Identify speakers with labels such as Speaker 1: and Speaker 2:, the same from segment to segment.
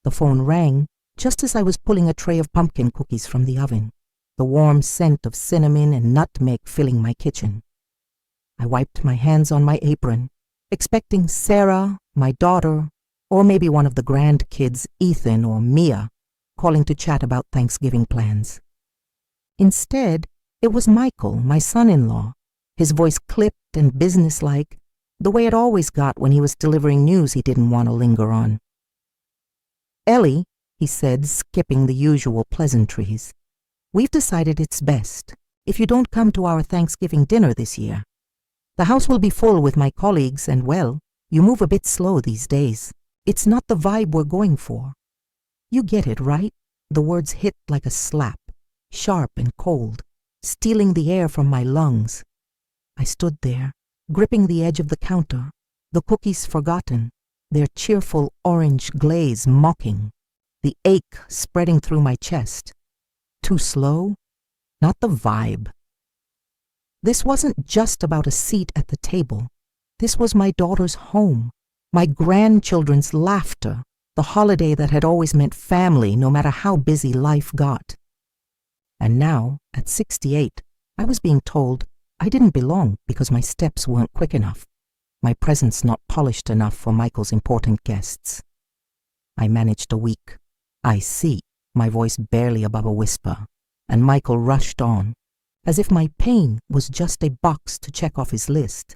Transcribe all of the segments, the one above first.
Speaker 1: The phone rang just as I was pulling a tray of pumpkin cookies from the oven, the warm scent of cinnamon and nutmeg filling my kitchen. I wiped my hands on my apron, expecting Sarah, my daughter, or maybe one of the grandkids, Ethan or Mia, calling to chat about Thanksgiving plans. Instead, it was Michael, my son-in-law, his voice clipped and businesslike, the way it always got when he was delivering news he didn't want to linger on. "Ellie," he said, skipping the usual pleasantries, "we've decided it's best if you don't come to our Thanksgiving dinner this year. The house will be full with my colleagues and, well, you move a bit slow these days. It's not the vibe we're going for. You get it, right?" The words hit like a slap, sharp and cold, stealing the air from my lungs. I stood there, gripping the edge of the counter, the cookies forgotten, their cheerful orange glaze mocking, the ache spreading through my chest. Too slow? Not the vibe. This wasn't just about a seat at the table. This was my daughter's home, my grandchildren's laughter, the holiday that had always meant family no matter how busy life got. And now, at 68, I was being told I didn't belong because my steps weren't quick enough, my presence not polished enough for Michael's important guests. I managed a week. "I see," my voice barely above a whisper, and Michael rushed on, as if my pain was just a box to check off his list.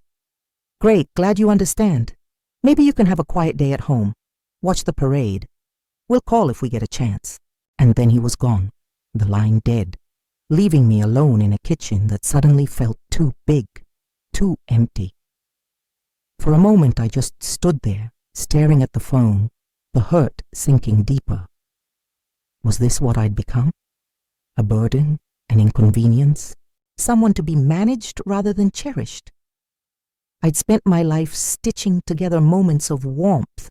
Speaker 1: "Great, glad you understand. Maybe you can have a quiet day at home. Watch the parade. We'll call if we get a chance." And then he was gone, the line dead, leaving me alone in a kitchen that suddenly felt too big, too empty. For a moment I just stood there, staring at the phone, the hurt sinking deeper. Was this what I'd become? A burden, an inconvenience, someone to be managed rather than cherished? I'd spent my life stitching together moments of warmth,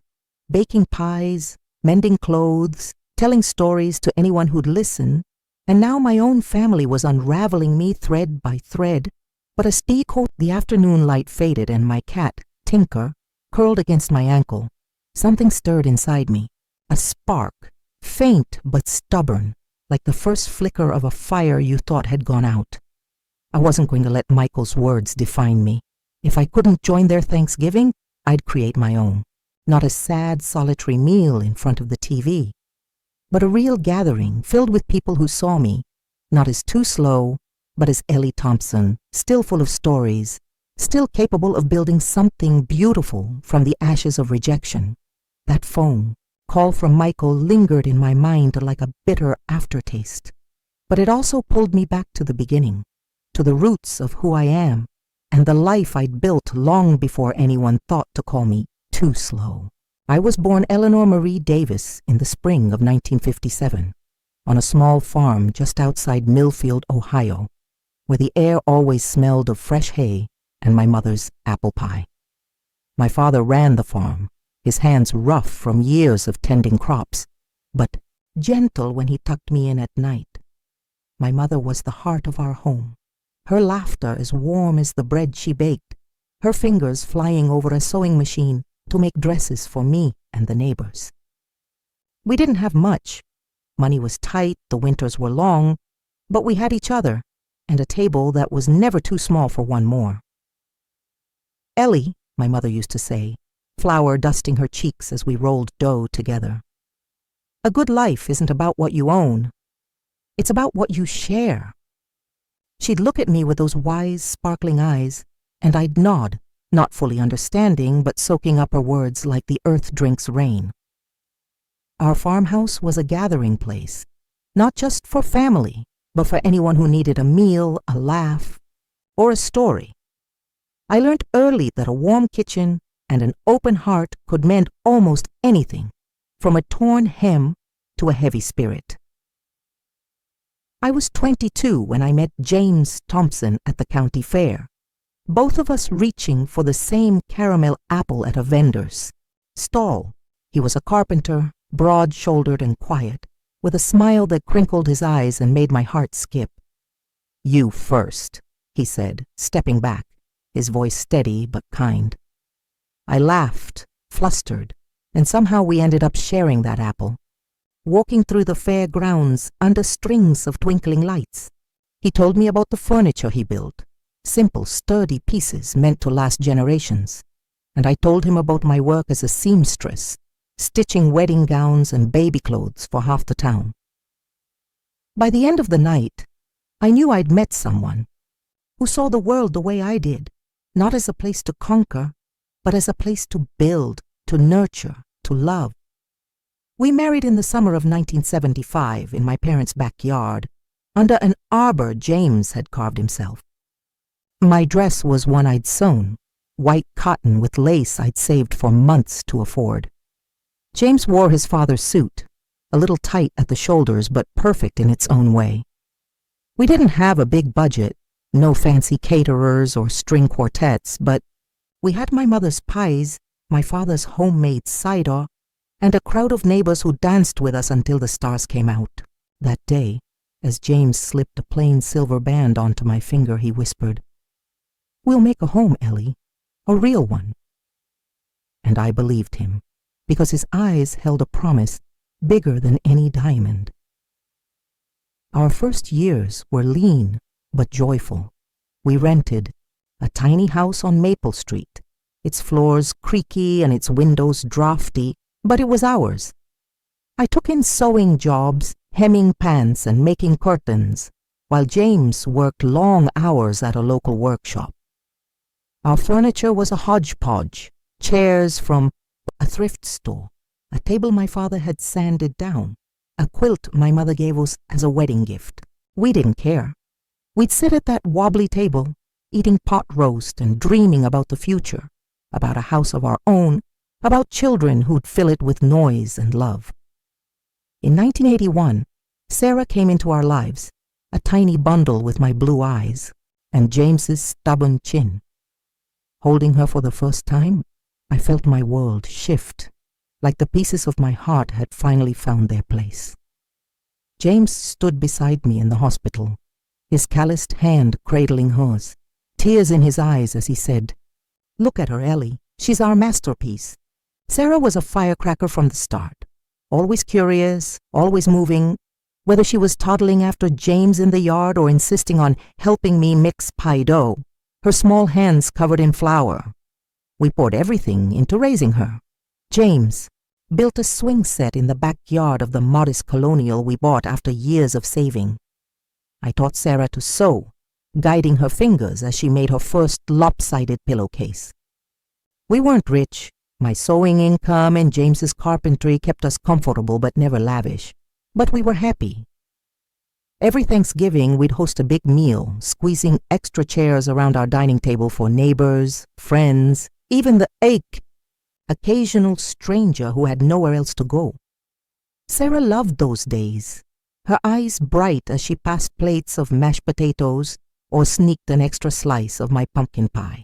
Speaker 1: baking pies, mending clothes, telling stories to anyone who'd listen, and now my own family was unraveling me thread by thread. But as the afternoon light faded and my cat, Tinker, curled against my ankle, something stirred inside me, a spark, faint but stubborn, like the first flicker of a fire you thought had gone out. I wasn't going to let Michael's words define me. If I couldn't join their Thanksgiving, I'd create my own. Not a sad, solitary meal in front of the TV, but a real gathering filled with people who saw me, not as too slow, but as Ellie Thompson, still full of stories, still capable of building something beautiful from the ashes of rejection. That phone call from Michael lingered in my mind like a bitter aftertaste, but it also pulled me back to the beginning, to the roots of who I am, and the life I'd built long before anyone thought to call me too slow. I was born Eleanor Marie Davis in the spring of 1957, on a small farm just outside Millfield, Ohio, where the air always smelled of fresh hay and my mother's apple pie. My father ran the farm, his hands rough from years of tending crops, but gentle when he tucked me in at night. My mother was the heart of our home, her laughter as warm as the bread she baked, her fingers flying over a sewing machine to make dresses for me and the neighbors. We didn't have much. Money was tight, the winters were long, but we had each other and a table that was never too small for one more. "Ellie," my mother used to say, flour dusting her cheeks as we rolled dough together, "a good life isn't about what you own. It's about what you share." She'd look at me with those wise, sparkling eyes, and I'd nod, not fully understanding, but soaking up her words like the earth drinks rain. Our farmhouse was a gathering place, not just for family, but for anyone who needed a meal, a laugh, or a story. I learned early that a warm kitchen and an open heart could mend almost anything, from a torn hem to a heavy spirit. I was 22 when I met James Thompson at the county fair, both of us reaching for the same caramel apple at a vendor's stall. He was a carpenter, broad-shouldered and quiet, with a smile that crinkled his eyes and made my heart skip. "You first," he said, stepping back, his voice steady but kind. I laughed, flustered, and somehow we ended up sharing that apple, walking through the fair grounds under strings of twinkling lights. He told me about the furniture he built, simple, sturdy pieces meant to last generations. And I told him about my work as a seamstress, stitching wedding gowns and baby clothes for half the town. By the end of the night, I knew I'd met someone who saw the world the way I did, not as a place to conquer, but as a place to build, to nurture, to love. We married in the summer of 1975 in my parents' backyard, under an arbor James had carved himself. My dress was one I'd sewn, white cotton with lace I'd saved for months to afford. James wore his father's suit, a little tight at the shoulders but perfect in its own way. We didn't have a big budget, no fancy caterers or string quartets, but we had my mother's pies, my father's homemade cider, and a crowd of neighbors who danced with us until the stars came out. That day, as James slipped a plain silver band onto my finger, he whispered, "We'll make a home, Ellie, a real one." And I believed him, because his eyes held a promise bigger than any diamond. Our first years were lean but joyful. We rented a tiny house on Maple Street, its floors creaky and its windows drafty, but it was ours. I took in sewing jobs, hemming pants and making curtains, while James worked long hours at a local workshop. Our furniture was a hodgepodge, chairs from a thrift store, a table my father had sanded down, a quilt my mother gave us as a wedding gift. We didn't care. We'd sit at that wobbly table, eating pot roast and dreaming about the future, about a house of our own, about children who'd fill it with noise and love. In 1981, Sarah came into our lives, a tiny bundle with my blue eyes and James's stubborn chin. Holding her for the first time, I felt my world shift, like the pieces of my heart had finally found their place. James stood beside me in the hospital, his calloused hand cradling hers, tears in his eyes as he said, "Look at her, Ellie. She's our masterpiece." Sarah was a firecracker from the start, always curious, always moving, whether she was toddling after James in the yard or insisting on helping me mix pie dough, her small hands covered in flour. We poured everything into raising her. James built a swing set in the backyard of the modest colonial we bought after years of saving. I taught Sarah to sew, guiding her fingers as she made her first lopsided pillowcase. We weren't rich. My sewing income and James's carpentry kept us comfortable but never lavish. But we were happy. Every Thanksgiving, we'd host a big meal, squeezing extra chairs around our dining table for neighbors, friends, even the occasional stranger who had nowhere else to go. Sarah loved those days, her eyes bright as she passed plates of mashed potatoes or sneaked an extra slice of my pumpkin pie.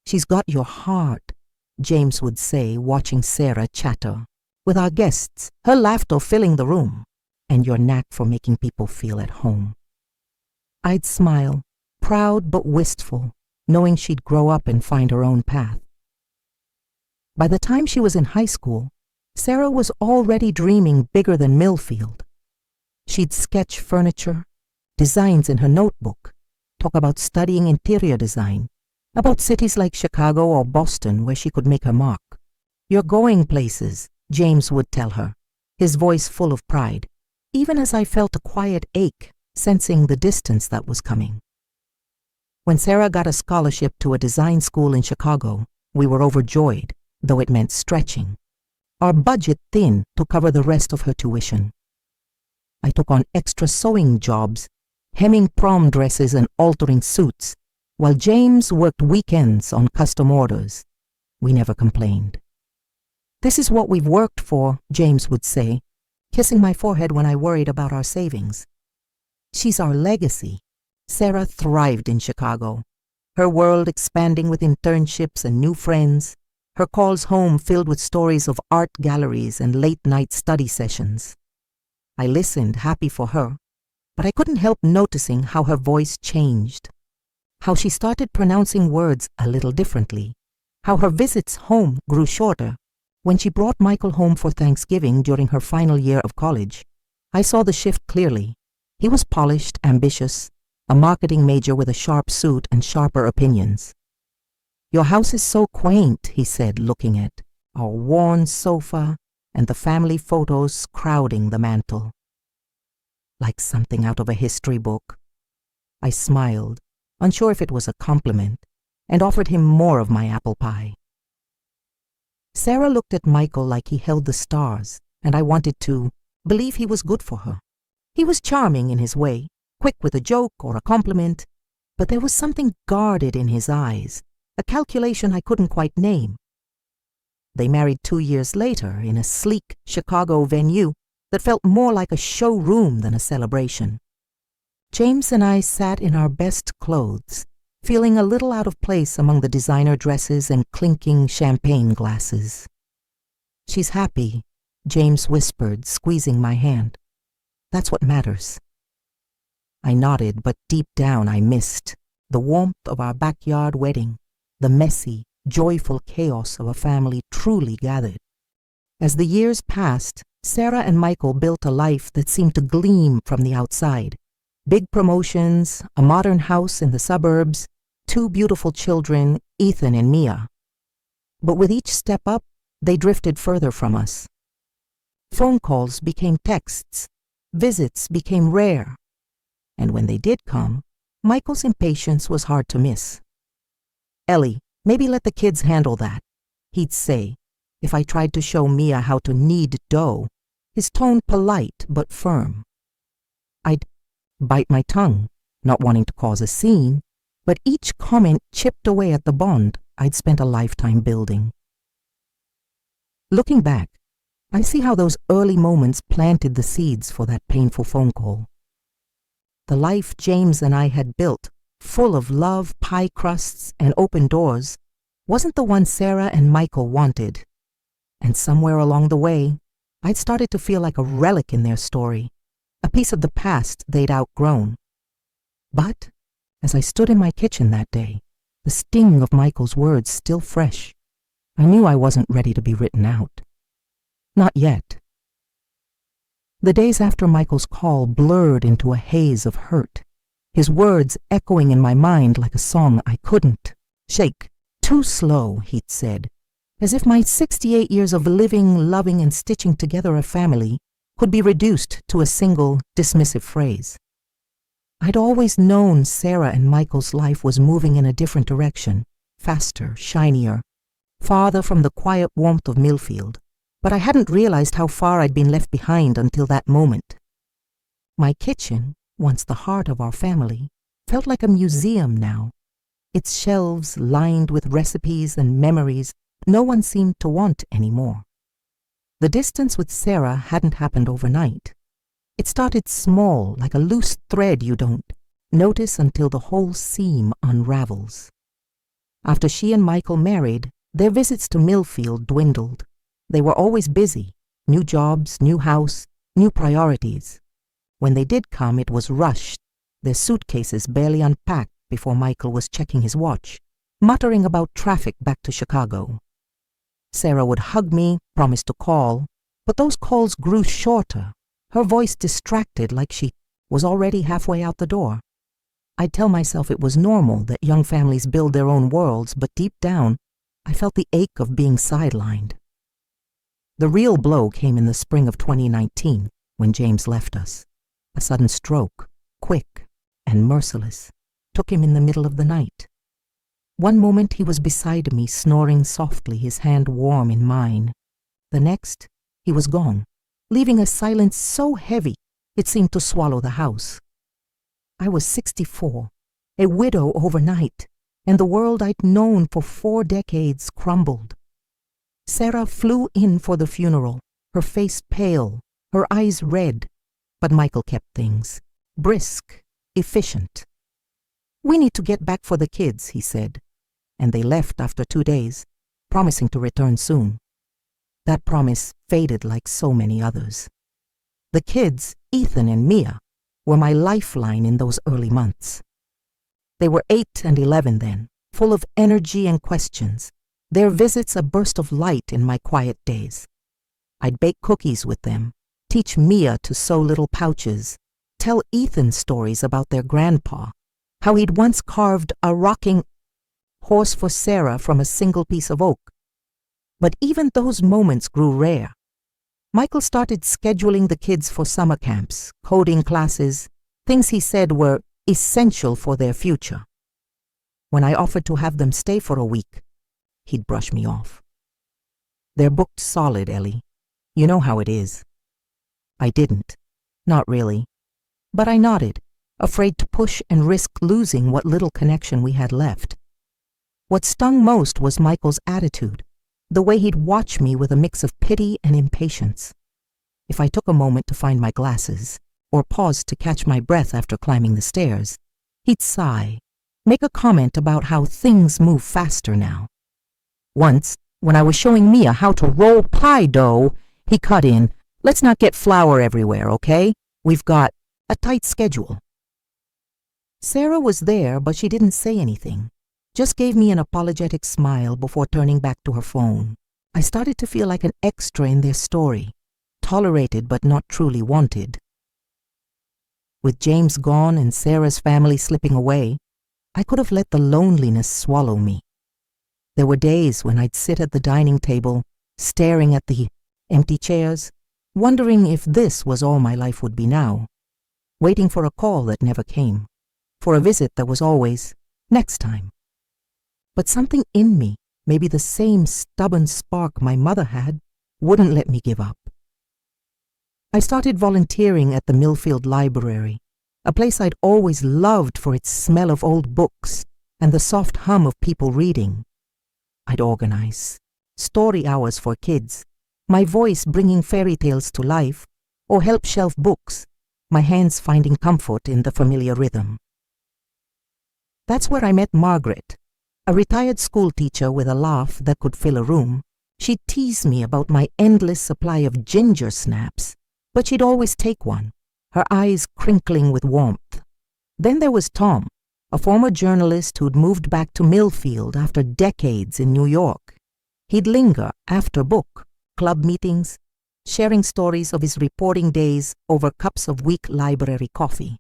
Speaker 1: "She's got your heart," James would say, watching Sarah chatter with our guests, her laughter filling the room, "and your knack for making people feel at home." I'd smile, proud but wistful, knowing she'd grow up and find her own path. By the time she was in high school, Sarah was already dreaming bigger than Millfield. She'd sketch furniture, designs in her notebook, talk about studying interior design, about cities like Chicago or Boston where she could make her mark. "You're going places," James would tell her, his voice full of pride, even as I felt a quiet ache, sensing the distance that was coming. When Sarah got a scholarship to a design school in Chicago, we were overjoyed, though it meant stretching. Our budget thin to cover the rest of her tuition. I took on extra sewing jobs, hemming prom dresses and altering suits, while James worked weekends on custom orders. We never complained. "This is what we've worked for," James would say, kissing my forehead when I worried about our savings. "She's our legacy." Sarah thrived in Chicago, her world expanding with internships and new friends, her calls home filled with stories of art galleries and late-night study sessions. I listened, happy for her, but I couldn't help noticing how her voice changed, how she started pronouncing words a little differently, how her visits home grew shorter, When she brought Michael home for Thanksgiving during her final year of college, I saw the shift clearly. He was polished, ambitious, a marketing major with a sharp suit and sharper opinions. "Your house is so quaint," he said, looking at our worn sofa and the family photos crowding the mantel. "Like something out of a history book." I smiled, unsure if it was a compliment, and offered him more of my apple pie. Sarah looked at Michael like he held the stars, and I wanted to believe he was good for her. He was charming in his way, quick with a joke or a compliment, but there was something guarded in his eyes, a calculation I couldn't quite name. They married 2 years later in a sleek Chicago venue that felt more like a showroom than a celebration. James and I sat in our best clothes, feeling a little out of place among the designer dresses and clinking champagne glasses. "She's happy," James whispered, squeezing my hand. "That's what matters." I nodded, but deep down I missed the warmth of our backyard wedding, the messy, joyful chaos of a family truly gathered. As the years passed, Sarah and Michael built a life that seemed to gleam from the outside. Big promotions, a modern house in the suburbs, 2 beautiful children, Ethan and Mia. But with each step up, they drifted further from us. Phone calls became texts, visits became rare, and when they did come, Michael's impatience was hard to miss. "Ellie, maybe let the kids handle that," he'd say, if I tried to show Mia how to knead dough, his tone polite but firm. I'd bite my tongue, not wanting to cause a scene, but each comment chipped away at the bond I'd spent a lifetime building. Looking back, I see how those early moments planted the seeds for that painful phone call. The life James and I had built, full of love, pie crusts, and open doors, wasn't the one Sarah and Michael wanted. And somewhere along the way, I'd started to feel like a relic in their story, a piece of the past they'd outgrown. But as I stood in my kitchen that day, the sting of Michael's words still fresh, I knew I wasn't ready to be written out. Not yet. The days after Michael's call blurred into a haze of hurt, his words echoing in my mind like a song I couldn't shake. "Too slow," he'd said, as if my 68 years of living, loving, and stitching together a family could be reduced to a single dismissive phrase. I'd always known Sarah and Michael's life was moving in a different direction, faster, shinier, farther from the quiet warmth of Millfield, but I hadn't realized how far I'd been left behind until that moment. My kitchen, once the heart of our family, felt like a museum now, its shelves lined with recipes and memories no one seemed to want anymore. The distance with Sarah hadn't happened overnight. It started small, like a loose thread you don't notice until the whole seam unravels. After she and Michael married, their visits to Millfield dwindled. They were always busy, new jobs, new house, new priorities. When they did come, it was rushed, their suitcases barely unpacked before Michael was checking his watch, muttering about traffic back to Chicago. Sarah would hug me, promise to call, but those calls grew shorter, her voice distracted like she was already halfway out the door. I'd tell myself it was normal that young families build their own worlds, but deep down, I felt the ache of being sidelined. The real blow came in the spring of 2019, when James left us. A sudden stroke, quick and merciless, took him in the middle of the night. One moment he was beside me, snoring softly, his hand warm in mine. The next, he was gone, leaving a silence so heavy it seemed to swallow the house. I was 64, a widow overnight, and the world I'd known for 4 decades crumbled. Sarah flew in for the funeral, her face pale, her eyes red, but Michael kept things brisk, efficient. "We need to get back for the kids," he said, and they left after 2 days, promising to return soon. That promise faded like so many others. The kids, Ethan and Mia, were my lifeline in those early months. They were 8 and 11 then, full of energy and questions, their visits a burst of light in my quiet days. I'd bake cookies with them, teach Mia to sew little pouches, tell Ethan stories about their grandpa, how he'd once carved a rocking horse for Sarah from a single piece of oak. But even those moments grew rare. Michael started scheduling the kids for summer camps, coding classes, things he said were essential for their future. When I offered to have them stay for a week, he'd brush me off. "They're booked solid, Ellie. You know how it is." I didn't. Not really. But I nodded, afraid to push and risk losing what little connection we had left. What stung most was Michael's attitude, the way he'd watch me with a mix of pity and impatience. If I took a moment to find my glasses, or paused to catch my breath after climbing the stairs, he'd sigh, make a comment about how things move faster now. Once, when I was showing Mia how to roll pie dough, he cut in, "Let's not get flour everywhere, okay? We've got a tight schedule." Sarah was there, but she didn't say anything, just gave me an apologetic smile before turning back to her phone. I started to feel like an extra in their story, tolerated but not truly wanted. With James gone and Sarah's family slipping away, I could have let the loneliness swallow me. There were days when I'd sit at the dining table, staring at the empty chairs, wondering if this was all my life would be now, waiting for a call that never came, for a visit that was always next time. But something in me, maybe the same stubborn spark my mother had, wouldn't let me give up. I started volunteering at the Millfield Library, a place I'd always loved for its smell of old books and the soft hum of people reading. I'd organize story hours for kids, my voice bringing fairy tales to life, or help shelf books, my hands finding comfort in the familiar rhythm. That's where I met Margaret, a retired school teacher with a laugh that could fill a room. She'd tease me about my endless supply of ginger snaps, but she'd always take one, her eyes crinkling with warmth. Then there was Tom, a former journalist who'd moved back to Millfield after decades in New York. He'd linger after book, club meetings, sharing stories of his reporting days over cups of weak library coffee.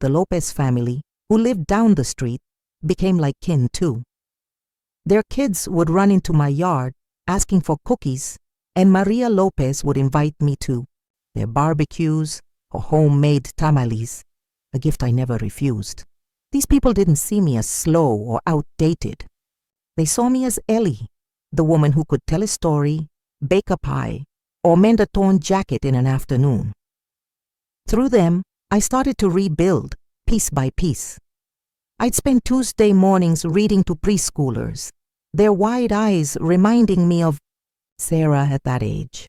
Speaker 1: The Lopez family, who lived down the street, became like kin too. Their kids would run into my yard asking for cookies, and Maria Lopez would invite me to their barbecues or homemade tamales, a gift I never refused. These people didn't see me as slow or outdated. They saw me as Ellie, the woman who could tell a story, bake a pie, or mend a torn jacket in an afternoon. Through them, I started to rebuild, piece by piece. I'd spend Tuesday mornings reading to preschoolers, their wide eyes reminding me of Sarah at that age.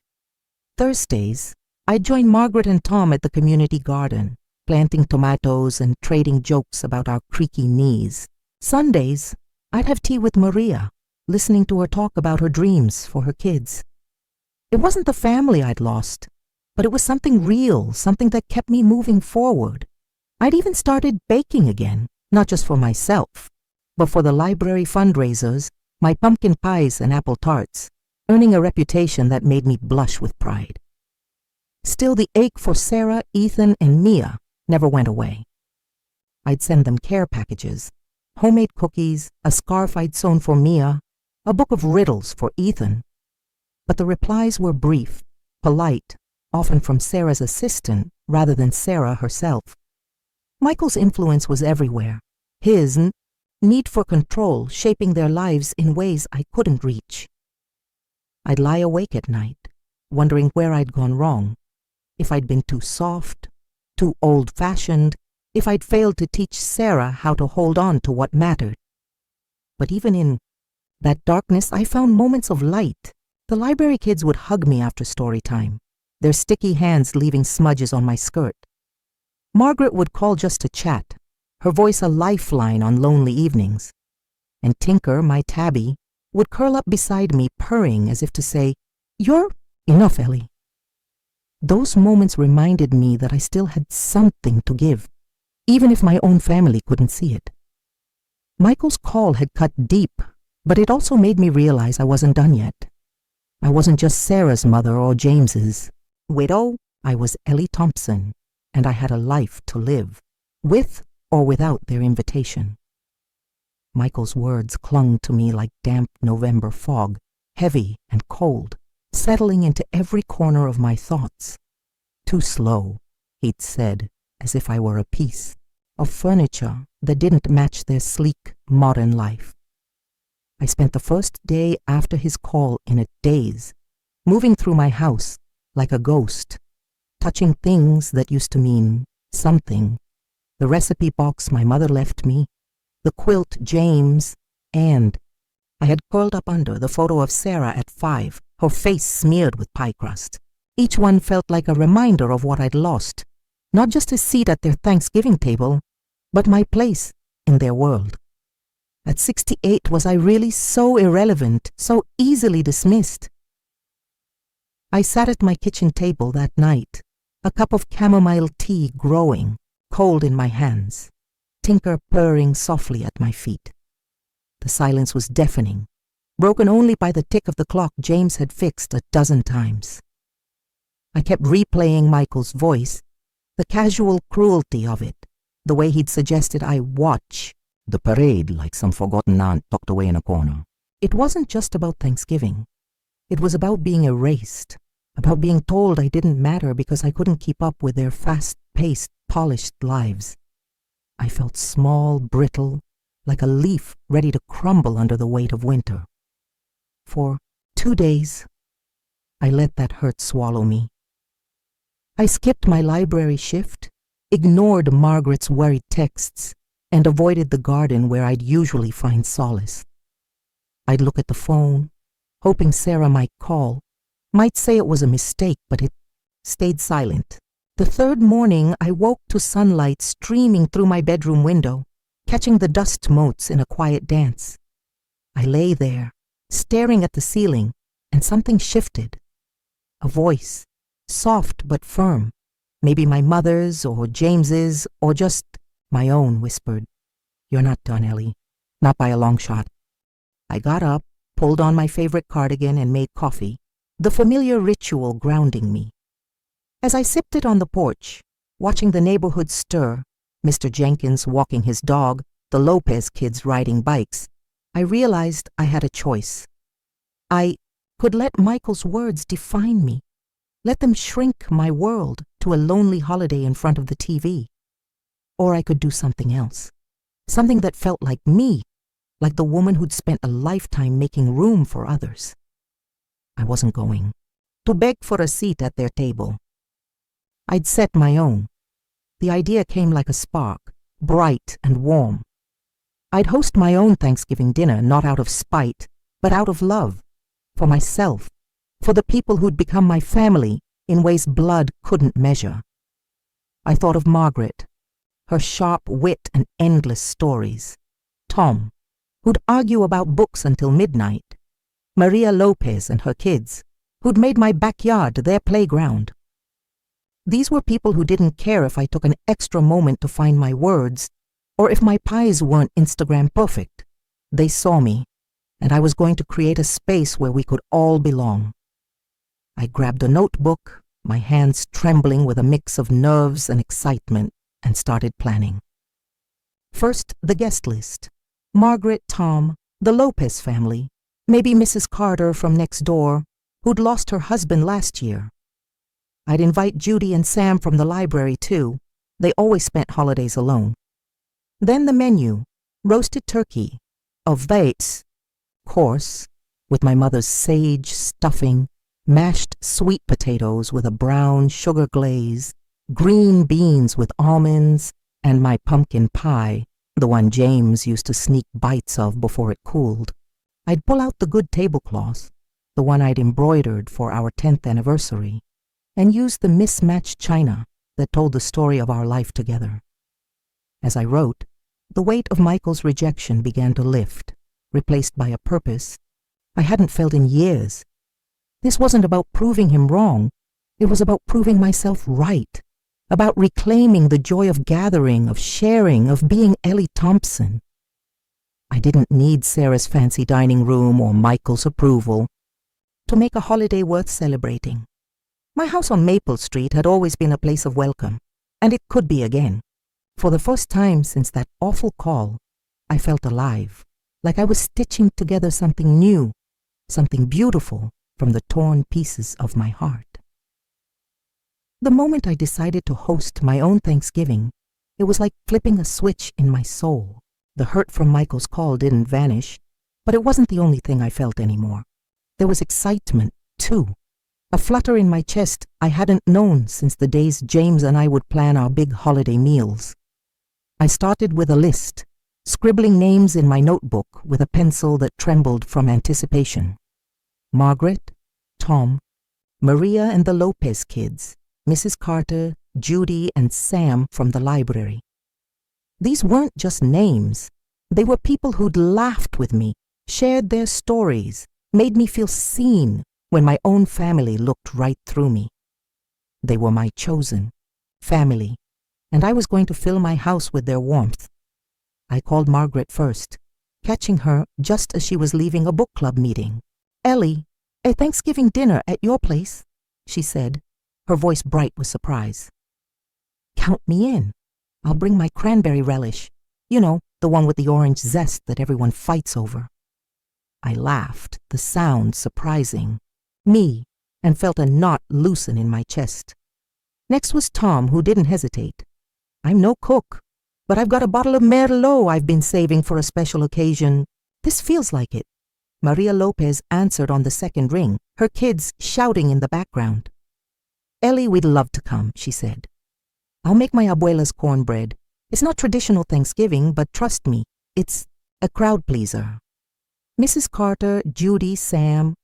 Speaker 1: Thursdays, I'd join Margaret and Tom at the community garden, planting tomatoes and trading jokes about our creaky knees. Sundays, I'd have tea with Maria, listening to her talk about her dreams for her kids. It wasn't the family I'd lost, but it was something real, something that kept me moving forward. I'd even started baking again, not just for myself, but for the library fundraisers, my pumpkin pies and apple tarts, earning a reputation that made me blush with pride. Still, the ache for Sarah, Ethan, and Mia never went away. I'd send them care packages, homemade cookies, a scarf I'd sewn for Mia, a book of riddles for Ethan. But the replies were brief, polite, often from Sarah's assistant rather than Sarah herself. Michael's influence was everywhere, his need for control shaping their lives in ways I couldn't reach. I'd lie awake at night, wondering where I'd gone wrong, if I'd been too soft, too old-fashioned, if I'd failed to teach Sarah how to hold on to what mattered. But even in that darkness, I found moments of light. The library kids would hug me after story time, their sticky hands leaving smudges on my skirt. Margaret would call just to chat, her voice a lifeline on lonely evenings. And Tinker, my tabby, would curl up beside me purring as if to say, "You're enough, Ellie." Those moments reminded me that I still had something to give, even if my own family couldn't see it. Michael's call had cut deep, But it also made me realize I wasn't done yet. I wasn't just Sarah's mother or James's widow. I was Ellie Thompson, and I had a life to live, with or without their invitation. Michael's words clung to me like damp November fog, heavy and cold, settling into every corner of my thoughts. Too slow, he'd said, as if I were a piece of furniture that didn't match their sleek, modern life. I spent the first day after his call in a daze, moving through my house like a ghost, touching things that used to mean something. The recipe box my mother left me, the quilt James, and I had curled up under the photo of Sarah at 5, her face smeared with pie crust. Each one felt like a reminder of what I'd lost, not just a seat at their Thanksgiving table, but my place in their world. At 68, was I really so irrelevant, so easily dismissed? I sat at my kitchen table that night, a cup of chamomile tea growing, cold in my hands, Tinker purring softly at my feet. The silence was deafening, broken only by the tick of the clock James had fixed a dozen times. I kept replaying Michael's voice, the casual cruelty of it, the way he'd suggested I watch the parade like some forgotten aunt tucked away in a corner. It wasn't just about Thanksgiving. It was about being erased, about being told I didn't matter because I couldn't keep up with their fast-paced, polished lives. I felt small, brittle, like a leaf ready to crumble under the weight of winter. For 2 days, I let that hurt swallow me. I skipped my library shift, ignored Margaret's worried texts, and avoided the garden where I'd usually find solace. I'd look at the phone, hoping Sarah might call, might say it was a mistake, but it stayed silent. The third morning, I woke to sunlight streaming through my bedroom window, catching the dust motes in a quiet dance. I lay there, staring at the ceiling, and something shifted. A voice, soft but firm, maybe my mother's or James's or just my own, whispered, "You're not done, Ellie. Not by a long shot." I got up, pulled on my favorite cardigan, and made coffee, the familiar ritual grounding me. As I sipped it on the porch, watching the neighborhood stir, Mr. Jenkins walking his dog, the Lopez kids riding bikes, I realized I had a choice. I could let Michael's words define me, let them shrink my world to a lonely holiday in front of the TV. Or I could do something else, something that felt like me, like the woman who'd spent a lifetime making room for others. I wasn't going to beg for a seat at their table. I'd set my own. The idea came like a spark, bright and warm. I'd host my own Thanksgiving dinner, not out of spite, but out of love, for myself, for the people who'd become my family in ways blood couldn't measure. I thought of Margaret, her sharp wit and endless stories. Tom, who'd argue about books until midnight. Maria Lopez and her kids, who'd made my backyard their playground. These were people who didn't care if I took an extra moment to find my words, or if my pies weren't Instagram perfect. They saw me, and I was going to create a space where we could all belong. I grabbed a notebook, my hands trembling with a mix of nerves and excitement, and started planning. First, the guest list. Margaret, Tom, the Lopez family, maybe Mrs. Carter from next door, who'd lost her husband last year. I'd invite Judy and Sam from the library, too. They always spent holidays alone. Then the menu, roasted turkey, a Vates course, with my mother's sage stuffing, mashed sweet potatoes with a brown sugar glaze, green beans with almonds, and my pumpkin pie, the one James used to sneak bites of before it cooled. I'd pull out the good tablecloth, the one I'd embroidered for our 10th anniversary, and use the mismatched china that told the story of our life together. As I wrote, the weight of Michael's rejection began to lift, replaced by a purpose I hadn't felt in years. This wasn't about proving him wrong. It was about proving myself right, about reclaiming the joy of gathering, of sharing, of being Ellie Thompson. I didn't need Sarah's fancy dining room or Michael's approval to make a holiday worth celebrating. My house on Maple Street had always been a place of welcome, and it could be again. For the first time since that awful call, I felt alive, like I was stitching together something new, something beautiful from the torn pieces of my heart. The moment I decided to host my own Thanksgiving, it was like flipping a switch in my soul. The hurt from Michael's call didn't vanish, but it wasn't the only thing I felt anymore. There was excitement, too. A flutter in my chest I hadn't known since the days James and I would plan our big holiday meals. I started with a list, scribbling names in my notebook with a pencil that trembled from anticipation. Margaret, Tom, Maria and the Lopez kids, Mrs. Carter, Judy, and Sam from the library. These weren't just names. They were people who'd laughed with me, shared their stories, made me feel seen when my own family looked right through me. They were my chosen family, and I was going to fill my house with their warmth. I called Margaret first, catching her just as she was leaving a book club meeting. "Ellie, a Thanksgiving dinner at your place," she said, her voice bright with surprise. "Count me in. I'll bring my cranberry relish. You know, the one with the orange zest that everyone fights over." I laughed, the sound surprising me, and felt a knot loosen in my chest. Next was Tom, who didn't hesitate. "I'm no cook, but I've got a bottle of Merlot I've been saving for a special occasion. This feels like it." Maria Lopez answered on the second ring, her kids shouting in the background. "Ellie, we'd love to come," she said. "I'll make my abuela's cornbread. It's not traditional Thanksgiving, but trust me, it's a crowd pleaser." Mrs. Carter, Judy, Sam,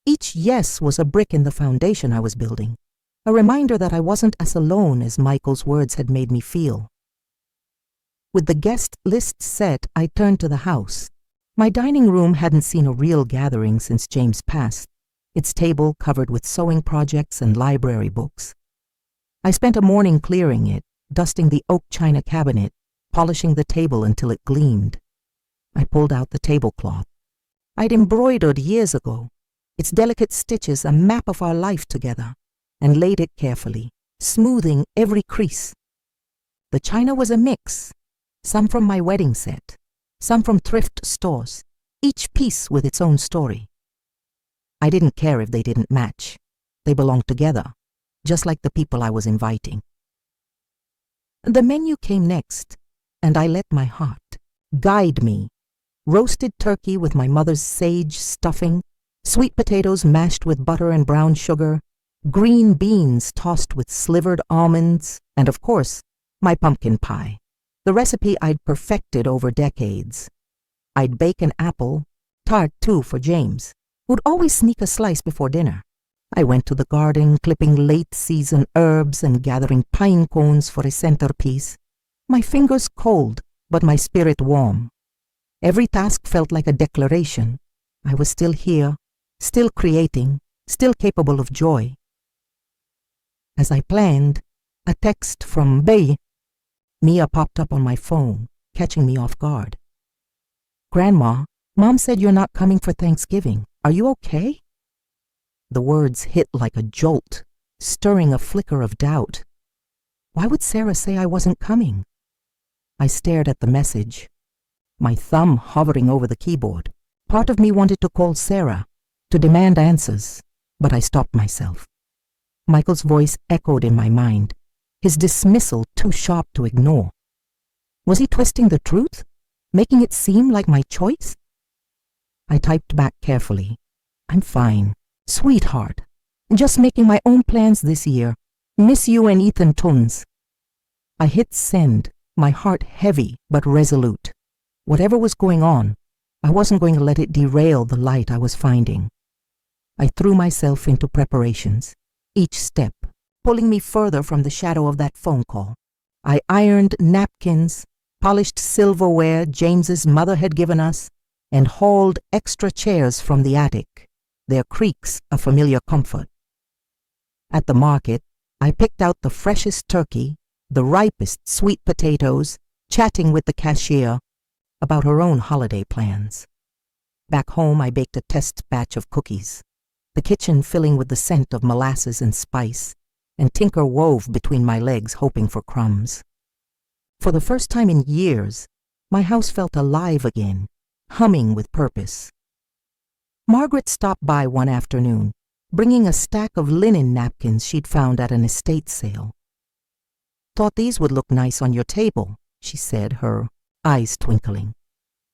Speaker 1: each yes was a brick in the foundation I was building, a reminder that I wasn't as alone as Michael's words had made me feel. With the guest list set, I turned to the house. My dining room hadn't seen a real gathering since James passed, its table covered with sewing projects and library books. I spent a morning clearing it, dusting the oak china cabinet, polishing the table until it gleamed. I pulled out the tablecloth. I'd embroidered years ago, its delicate stitches a map of our life together, and laid it carefully, smoothing every crease. The china was a mix, some from my wedding set, some from thrift stores, each piece with its own story. I didn't care if they didn't match. They belonged together, just like the people I was inviting. The menu came next, and I let my heart guide me. Roasted turkey with my mother's sage stuffing, sweet potatoes mashed with butter and brown sugar, green beans tossed with slivered almonds, and of course, my pumpkin pie, the recipe I'd perfected over decades. I'd bake an apple, tart too for James, who'd always sneak a slice before dinner. I went to the garden, clipping late-season herbs and gathering pine cones for a centerpiece, my fingers cold, but my spirit warm. Every task felt like a declaration. I was still here, still creating, still capable of joy. As I planned, a text from Bay. Mia popped up on my phone, catching me off guard. "Grandma, Mom said you're not coming for Thanksgiving. Are you okay?" The words hit like a jolt, stirring a flicker of doubt. Why would Sarah say I wasn't coming? I stared at the message, my thumb hovering over the keyboard. Part of me wanted to call Sarah, to demand answers, but I stopped myself. Michael's voice echoed in my mind, his dismissal too sharp to ignore. Was he twisting the truth, making it seem like my choice? I typed back carefully. "I'm fine, sweetheart. Just making my own plans this year. Miss you and Ethan tons." I hit send, my heart heavy but resolute. Whatever was going on, I wasn't going to let it derail the light I was finding. I threw myself into preparations, each step pulling me further from the shadow of that phone call. I ironed napkins, polished silverware James's mother had given us, and hauled extra chairs from the attic, their creaks a familiar comfort. At the market, I picked out the freshest turkey, the ripest sweet potatoes, chatting with the cashier, about her own holiday plans. Back home, I baked a test batch of cookies, the kitchen filling with the scent of molasses and spice, and Tinker wove between my legs hoping for crumbs. For the first time in years, my house felt alive again, humming with purpose. Margaret stopped by one afternoon, bringing a stack of linen napkins she'd found at an estate sale. "Thought these would look nice on your table," she said, her eyes twinkling.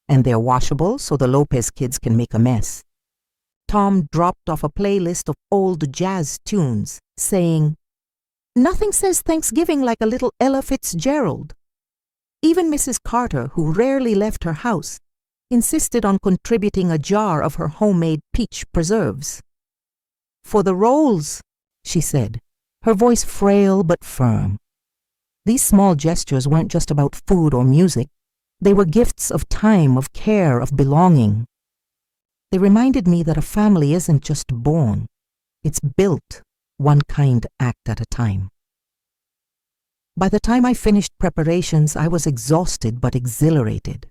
Speaker 1: "And they're washable so the Lopez kids can make a mess." Tom dropped off a playlist of old jazz tunes, saying, "Nothing says Thanksgiving like a little Ella Fitzgerald." Even Mrs. Carter, who rarely left her house, insisted on contributing a jar of her homemade peach preserves. "For the rolls," she said, her voice frail but firm. These small gestures weren't just about food or music. They were gifts of time, of care, of belonging. They reminded me that a family isn't just born. It's built, one kind act at a time. By the time I finished preparations, I was exhausted but exhilarated.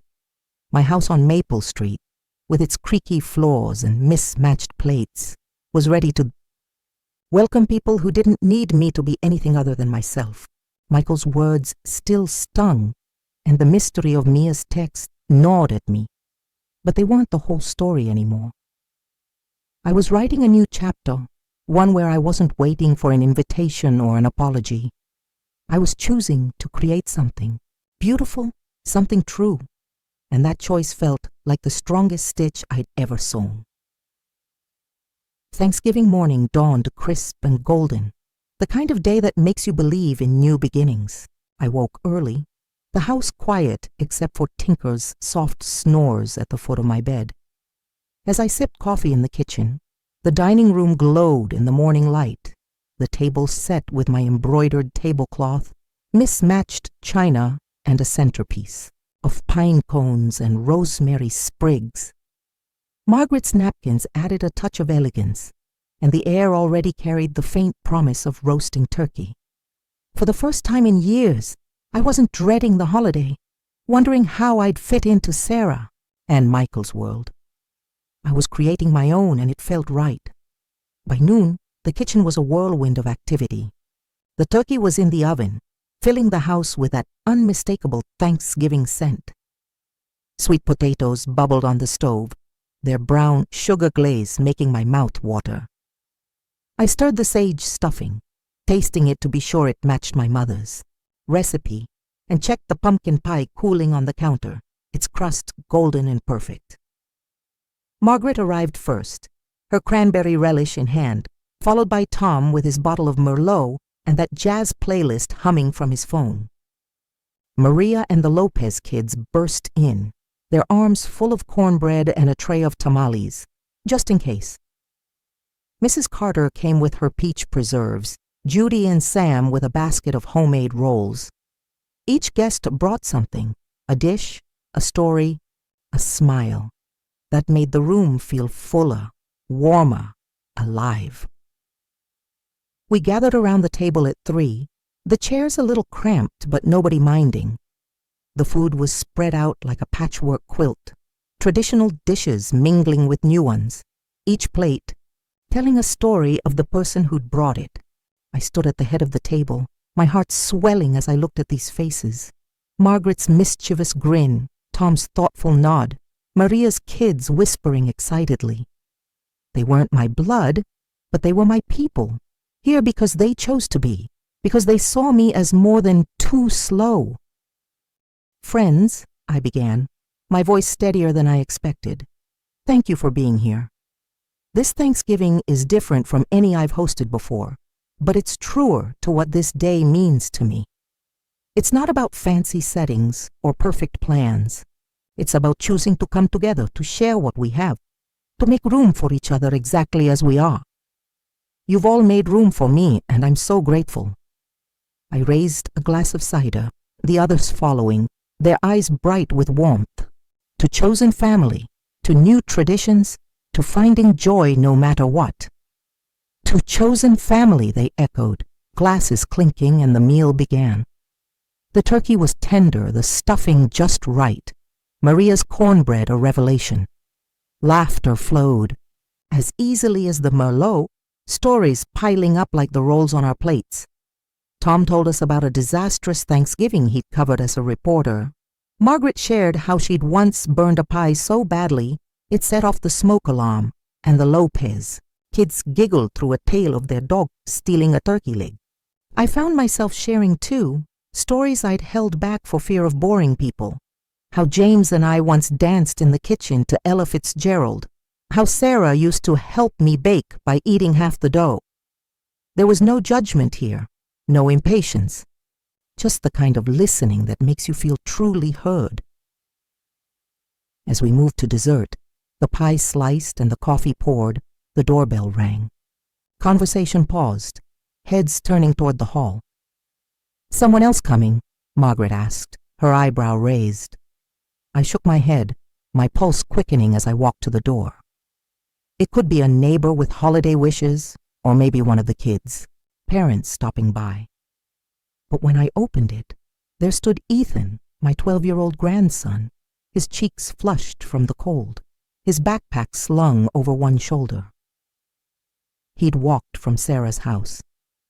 Speaker 1: My house on Maple Street, with its creaky floors and mismatched plates, was ready to welcome people who didn't need me to be anything other than myself. Michael's words still stung, and the mystery of Mia's text gnawed at me, but they weren't the whole story anymore. I was writing a new chapter, one where I wasn't waiting for an invitation or an apology. I was choosing to create something beautiful, something true, and that choice felt like the strongest stitch I'd ever sewn. Thanksgiving morning dawned crisp and golden, the kind of day that makes you believe in new beginnings. I woke early, the house quiet except for Tinker's soft snores at the foot of my bed. As I sipped coffee in the kitchen, the dining room glowed in the morning light, the table set with my embroidered tablecloth, mismatched china, and a centerpiece of pine cones and rosemary sprigs. Margaret's napkins added a touch of elegance, and the air already carried the faint promise of roasting turkey. For the first time in years, I wasn't dreading the holiday, wondering how I'd fit into Sarah and Michael's world. I was creating my own, and it felt right. By noon, the kitchen was a whirlwind of activity. The turkey was in the oven, filling the house with that unmistakable Thanksgiving scent. Sweet potatoes bubbled on the stove, their brown sugar glaze making my mouth water. I stirred the sage stuffing, tasting it to be sure it matched my mother's recipe, and checked the pumpkin pie cooling on the counter, its crust golden and perfect. Margaret arrived first, her cranberry relish in hand, followed by Tom with his bottle of Merlot and that jazz playlist humming from his phone. Maria and the Lopez kids burst in, their arms full of cornbread and a tray of tamales, just in case. Mrs. Carter came with her peach preserves, Judy and Sam with a basket of homemade rolls. Each guest brought something, a dish, a story, a smile, that made the room feel fuller, warmer, alive. We gathered around the table at 3, the chairs a little cramped but nobody minding. The food was spread out like a patchwork quilt, traditional dishes mingling with new ones, each plate telling a story of the person who'd brought it. I stood at the head of the table, my heart swelling as I looked at these faces. Margaret's mischievous grin, Tom's thoughtful nod, Maria's kids whispering excitedly. They weren't my blood, but they were my people, here because they chose to be, because they saw me as more than too slow. "Friends," I began, my voice steadier than I expected, "thank you for being here. This Thanksgiving is different from any I've hosted before, but it's truer to what this day means to me. It's not about fancy settings or perfect plans. It's about choosing to come together to share what we have, to make room for each other exactly as we are. You've all made room for me, and I'm so grateful." I raised a glass of cider, the others following, their eyes bright with warmth. To chosen family, to new traditions, to finding joy no matter what. "To chosen family," they echoed, glasses clinking, and the meal began. The turkey was tender, the stuffing just right, Maria's cornbread a revelation. Laughter flowed. As easily as the Merlot, stories piling up like the rolls on our plates. Tom told us about a disastrous Thanksgiving he'd covered as a reporter. Margaret shared how she'd once burned a pie so badly it set off the smoke alarm, and the Lopez. Kids giggled through a tale of their dog stealing a turkey leg. I found myself sharing, too, stories I'd held back for fear of boring people. How James and I once danced in the kitchen to Ella Fitzgerald. How Sarah used to help me bake by eating half the dough. There was no judgment here, no impatience. Just the kind of listening that makes you feel truly heard. As we moved to dessert, the pie sliced and the coffee poured, the doorbell rang. Conversation paused, heads turning toward the hall. "Someone else coming?" Margaret asked, her eyebrow raised. I shook my head, my pulse quickening as I walked to the door. It could be a neighbor with holiday wishes, or maybe one of the kids, parents stopping by. But when I opened it, there stood Ethan, my 12-year-old grandson, his cheeks flushed from the cold, his backpack slung over one shoulder. He'd walked from Sarah's house,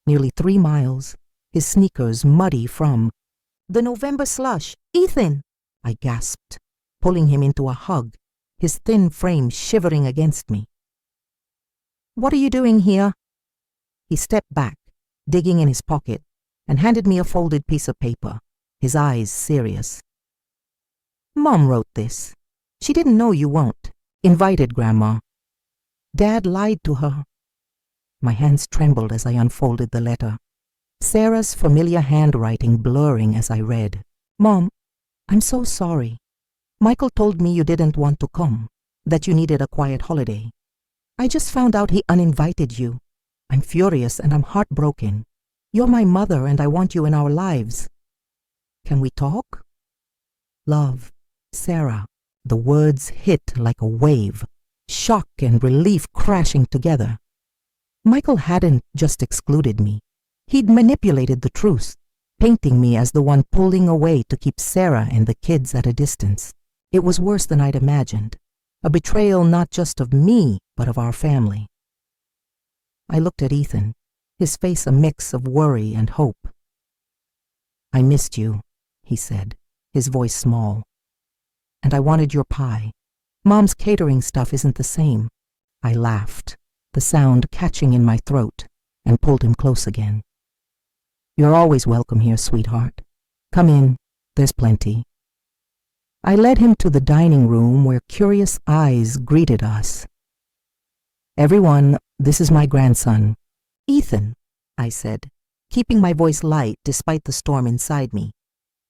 Speaker 1: nearly 3 miles, his sneakers muddy from the November slush. "Ethan!" I gasped, pulling him into a hug, his thin frame shivering against me. "What are you doing here?" He stepped back, digging in his pocket, and handed me a folded piece of paper, his eyes serious. "Mom wrote this. She didn't know you won't. Invited Grandma. Dad lied to her." My hands trembled as I unfolded the letter, Sarah's familiar handwriting blurring as I read. "Mom, I'm so sorry. Michael told me you didn't want to come, that you needed a quiet holiday. I just found out he uninvited you. I'm furious and I'm heartbroken. You're my mother and I want you in our lives. Can we talk? Love, Sarah." The words hit like a wave, shock and relief crashing together. Michael hadn't just excluded me. He'd manipulated the truth, painting me as the one pulling away to keep Sarah and the kids at a distance. It was worse than I'd imagined, a betrayal not just of me, but of our family. I looked at Ethan, his face a mix of worry and hope. "I missed you," he said, his voice small. "And I wanted your pie. Mom's catering stuff isn't the same." I laughed, the sound catching in my throat, and pulled him close again. "You're always welcome here, sweetheart. Come in, there's plenty." I led him to the dining room where curious eyes greeted us. "Everyone, this is my grandson, Ethan," I said, keeping my voice light despite the storm inside me.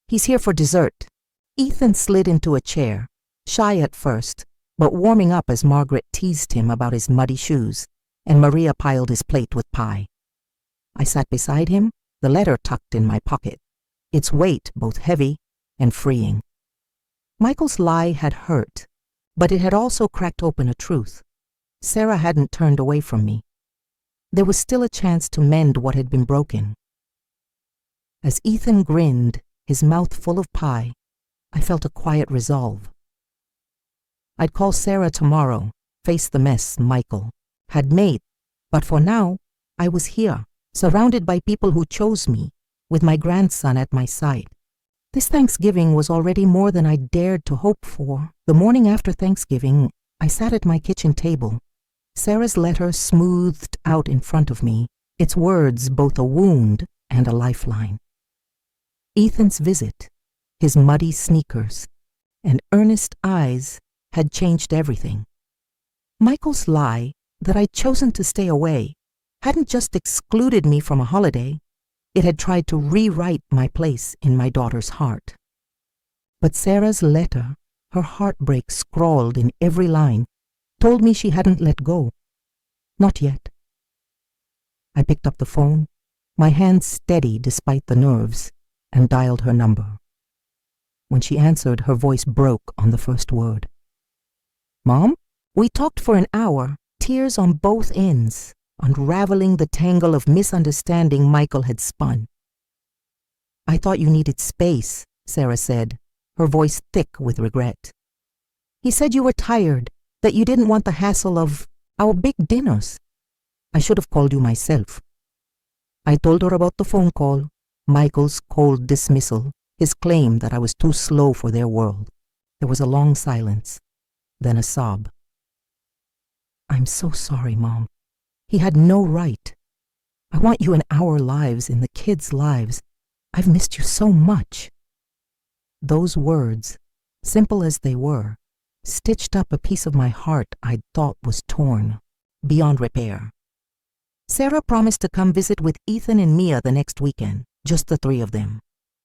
Speaker 1: "He's here for dessert." Ethan slid into a chair, shy at first, but warming up as Margaret teased him about his muddy shoes, and Maria piled his plate with pie. I sat beside him, the letter tucked in my pocket, its weight both heavy and freeing. Michael's lie had hurt, but it had also cracked open a truth. Sarah hadn't turned away from me. There was still a chance to mend what had been broken. As Ethan grinned, his mouth full of pie, I felt a quiet resolve. I'd call Sarah tomorrow, face the mess Michael had made, but for now, I was here, surrounded by people who chose me, with my grandson at my side. This Thanksgiving was already more than I dared to hope for. The morning after Thanksgiving, I sat at my kitchen table, Sarah's letter smoothed out in front of me, its words both a wound and a lifeline. Ethan's visit, his muddy sneakers, and earnest eyes had changed everything. Michael's lie, that I'd chosen to stay away, hadn't just excluded me from a holiday, it had tried to rewrite my place in my daughter's heart. But Sarah's letter, her heartbreak scrawled in every line, told me she hadn't let go. Not yet. I picked up the phone, my hand steady despite the nerves, and dialed her number. When she answered, her voice broke on the first word. "Mom?" We talked for an hour, tears on both ends, unraveling the tangle of misunderstanding Michael had spun. "I thought you needed space," Sarah said, her voice thick with regret. He said you were tired, that you didn't want the hassle of our big dinners. I should have called you myself. I told her about the phone call, Michael's cold dismissal, his claim that I was too slow for their world. There was a long silence, then a sob. I'm so sorry, Mom. He had no right. I want you in our lives, in the kids' lives. I've missed you so much. Those words, simple as they were, stitched up a piece of my heart I'd thought was torn, beyond repair. Sarah promised to come visit with Ethan and Mia the next weekend, just the three of them.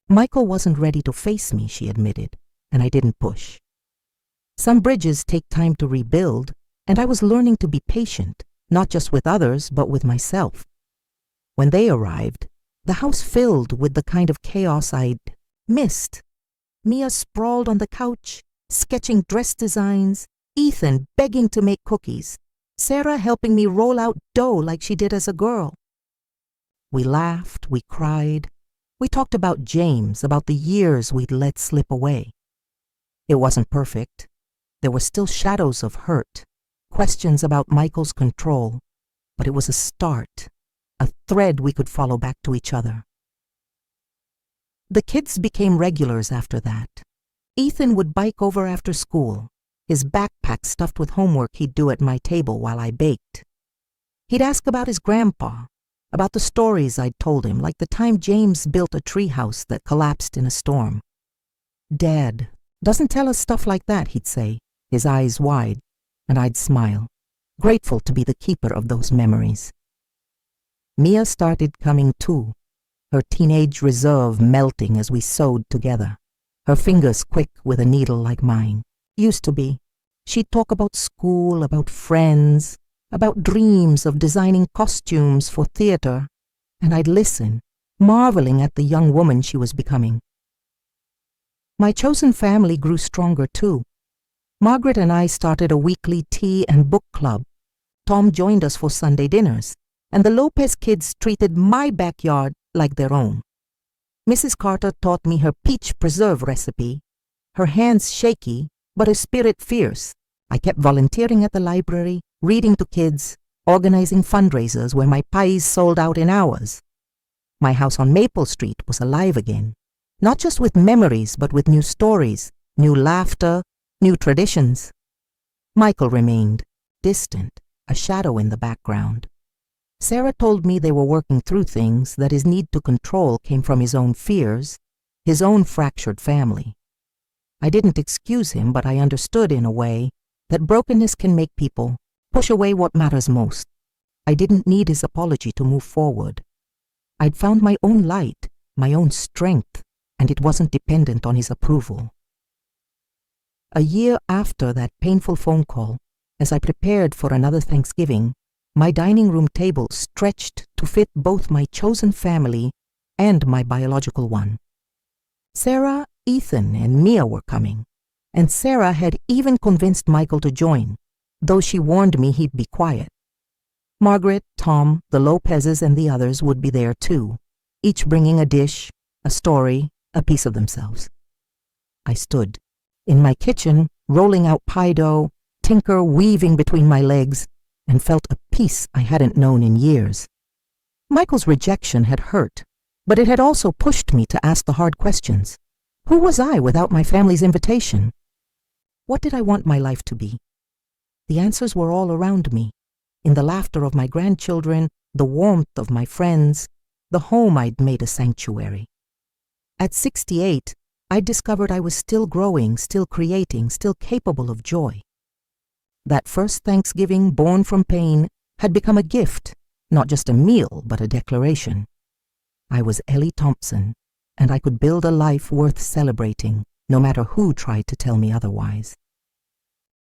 Speaker 1: Michael wasn't ready to face me, she admitted, and I didn't push. Some bridges take time to rebuild, and I was learning to be patient, not just with others, but with myself. When they arrived, the house filled with the kind of chaos I'd missed. Mia sprawled on the couch, sketching dress designs, Ethan begging to make cookies, Sarah helping me roll out dough like she did as a girl. We laughed, we cried, we talked about James, about the years we'd let slip away. It wasn't perfect. There were still shadows of hurt, questions about Michael's control, but it was a start, a thread we could follow back to each other. The kids became regulars after that. Ethan would bike over after school, his backpack stuffed with homework he'd do at my table while I baked. He'd ask about his grandpa, about the stories I'd told him, like the time James built a treehouse that collapsed in a storm. Dad doesn't tell us stuff like that, he'd say, his eyes wide, and I'd smile, grateful to be the keeper of those memories. Mia started coming too, her teenage reserve melting as we sewed together, her fingers quick with a needle like mine. Used to be. She'd talk about school, about friends, about dreams of designing costumes for theater, and I'd listen, marveling at the young woman she was becoming. My chosen family grew stronger too. Margaret and I started a weekly tea and book club. Tom joined us for Sunday dinners, and the Lopez kids treated my backyard like their own. Mrs. Carter taught me her peach preserve recipe, her hands shaky, but her spirit fierce. I kept volunteering at the library, reading to kids, organizing fundraisers where my pies sold out in hours. My house on Maple Street was alive again, not just with memories, but with new stories, new laughter, new traditions. Michael remained distant, a shadow in the background. Sarah told me they were working through things, that his need to control came from his own fears, his own fractured family. I didn't excuse him, but I understood in a way that brokenness can make people push away what matters most. I didn't need his apology to move forward. I'd found my own light, my own strength, and it wasn't dependent on his approval. A year after that painful phone call, as I prepared for another Thanksgiving, my dining room table stretched to fit both my chosen family and my biological one. Sarah, Ethan, and Mia were coming, and Sarah had even convinced Michael to join, though she warned me he'd be quiet. Margaret, Tom, the Lopezes, and the others would be there too, each bringing a dish, a story, a piece of themselves. I stood in my kitchen, rolling out pie dough, Tinker weaving between my legs, and felt a peace I hadn't known in years. Michael's rejection had hurt, but it had also pushed me to ask the hard questions. Who was I without my family's invitation? What did I want my life to be? The answers were all around me, in the laughter of my grandchildren, the warmth of my friends, the home I'd made a sanctuary. At 68, I discovered I was still growing, still creating, still capable of joy. That first Thanksgiving, born from pain, had become a gift, not just a meal, but a declaration. I was Ellie Thompson, and I could build a life worth celebrating, no matter who tried to tell me otherwise.